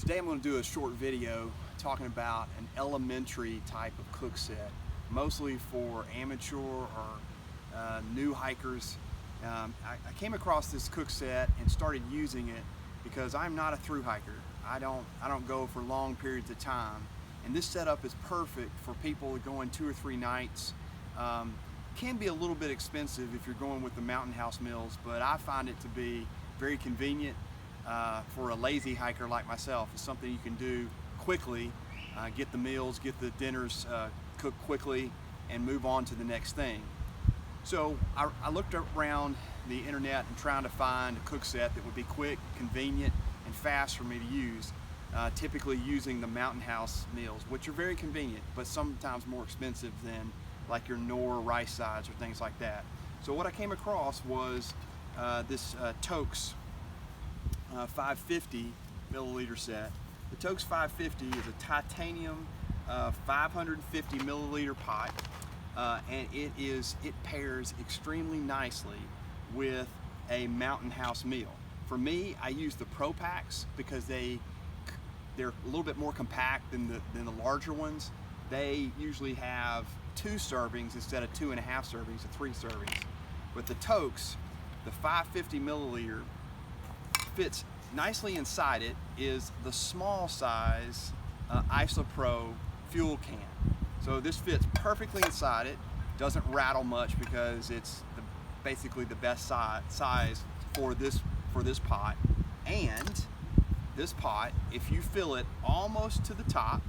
Today I'm going to do a short video talking about an elementary type of cook set, mostly for amateur or new hikers. I came across this cook set and started using it because I'm not a thru hiker. I don't go for long periods of time, and this setup is perfect for people going 2 or 3 nights. Can be a little bit expensive if you're going with the Mountain House meals, but I find it to be very convenient for a lazy hiker like myself. It's something you can do quickly, get the meals, get the dinners cooked quickly, and move on to the next thing. So I looked around the internet and trying to find a cook set that would be quick, convenient, and fast for me to use, typically using the Mountain House meals, which are very convenient, but sometimes more expensive than like your Knorr rice sides or things like that. So what I came across was this Toaks 550 milliliter set. The Toaks 550 is a titanium 550 milliliter pot, and it pairs extremely nicely with a Mountain House meal. For me, I use the Pro Packs because they're a little bit more compact than the larger ones. They usually have 2 servings instead of 2.5 servings or 3 servings. But the Toaks, the 550 milliliter, fits nicely inside it is the small size IsoPro fuel can. So this fits perfectly inside it, doesn't rattle much because it's basically the best size for this pot. And this pot, if you fill it almost to the top,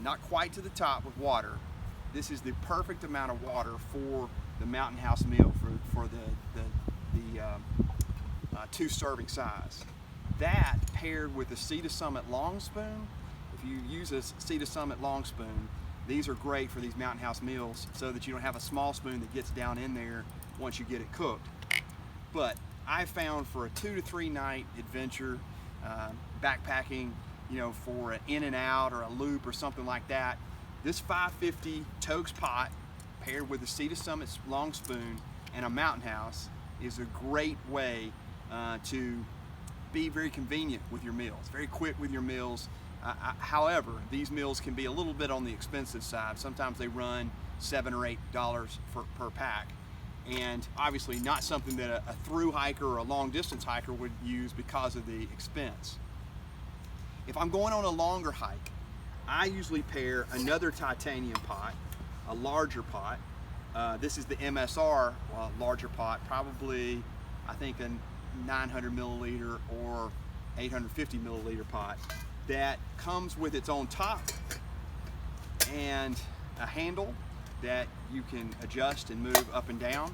not quite to the top with water, this is the perfect amount of water for the Mountain House meal for the 2 serving size. That paired with the Sea to Summit long spoon, if you use a Sea to Summit long spoon, these are great for these Mountain House meals so that you don't have a small spoon that gets down in there once you get it cooked. But I found for a 2 to 3 night adventure, backpacking, for an in and out or a loop or something like that, this 550 Toaks pot paired with a Sea to Summit long spoon and a Mountain House is a great way to be very convenient with your meals, very quick with your meals. However, these meals can be a little bit on the expensive side. Sometimes they run $7 or $8 per pack, and obviously not something that a thru hiker or a long distance hiker would use because of the expense. If I'm going on a longer hike, I usually pair another titanium pot, a larger pot. This is the MSR larger pot, probably I think a 900 milliliter or 850 milliliter pot that comes with its own top and a handle that you can adjust and move up and down.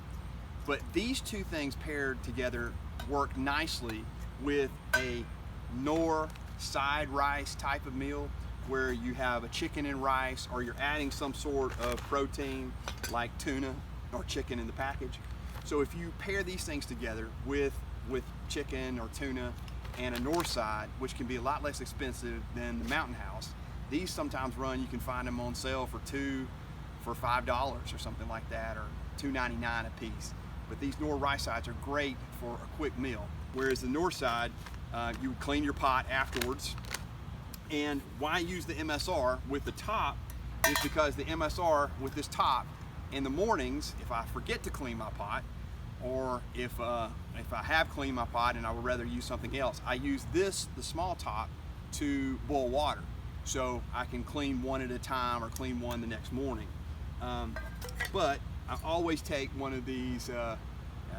But these 2 things paired together work nicely with a Knorr side rice type of meal where you have a chicken and rice, or you're adding some sort of protein like tuna or chicken in the package. So if you pair these things together with chicken or tuna and a Knorr side, which can be a lot less expensive than the Mountain House, these sometimes you can find them on sale for $5 or something like that, or $2.99 a piece. But these Knorr rice sides are great for a quick meal. Whereas the Knorr side, you would clean your pot afterwards. And why use the MSR with the top is because the MSR with this top, in the mornings, if I forget to clean my pot, or if I have cleaned my pot and I would rather use something else, I use the small top to boil water. So I can clean one at a time or clean one the next morning. But I always take one of these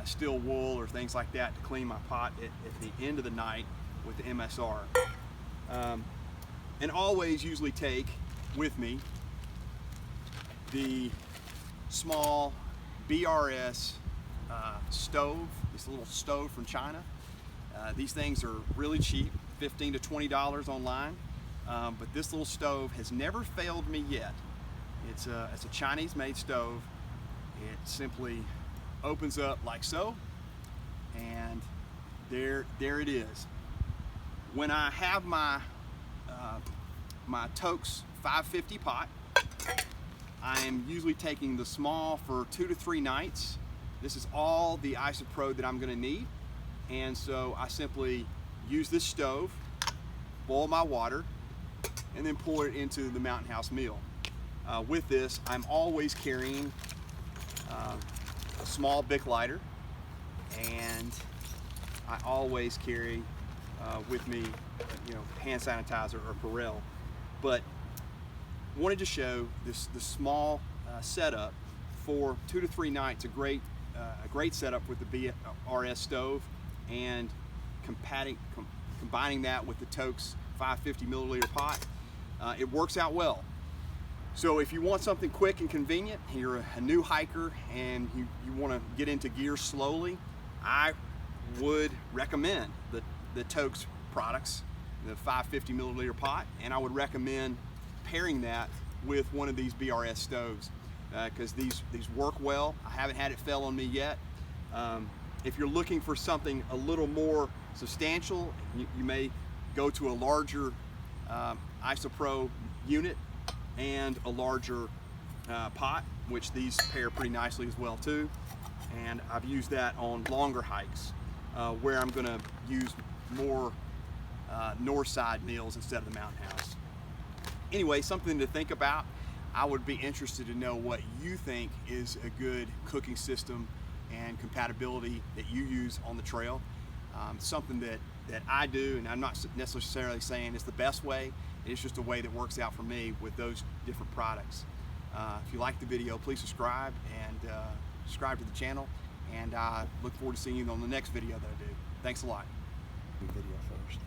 steel wool or things like that to clean my pot at the end of the night with the MSR. And always usually take with me the small BRS stove, this little stove from China. These things are really cheap, $15 to $20 online, but this little stove has never failed me yet. It's a Chinese made stove. It simply opens up like so, and there it is. When I have my Toaks 550 pot, I am usually taking the small for 2 to 3 nights. This is all the IsoPro that I'm going to need, and so I simply use this stove, boil my water, and then pour it into the Mountain House meal. With this, I'm always carrying a small Bic lighter, and I always carry with me, hand sanitizer or Purell. But wanted to show this small setup for 2 to 3 nights. A great setup with the BRS stove, and combining that with the Toaks 550 milliliter pot. It works out well. So if you want something quick and convenient, you're a new hiker and you want to get into gear slowly, I would recommend the Toaks products, the 550 milliliter pot, and I would recommend pairing that with one of these BRS stoves, because these work well. I haven't had it fail on me yet. If you're looking for something a little more substantial, you may go to a larger IsoPro unit and a larger pot, which these pair pretty nicely as well too. And I've used that on longer hikes where I'm going to use more north side meals instead of the Mountain House. Anyway, something to think about. I would be interested to know what you think is a good cooking system and compatibility that you use on the trail. Something that I do, and I'm not necessarily saying it's the best way, it's just a way that works out for me with those different products. If you like the video, please subscribe and subscribe to the channel, and I look forward to seeing you on the next video that I do. Thanks a lot. Video first.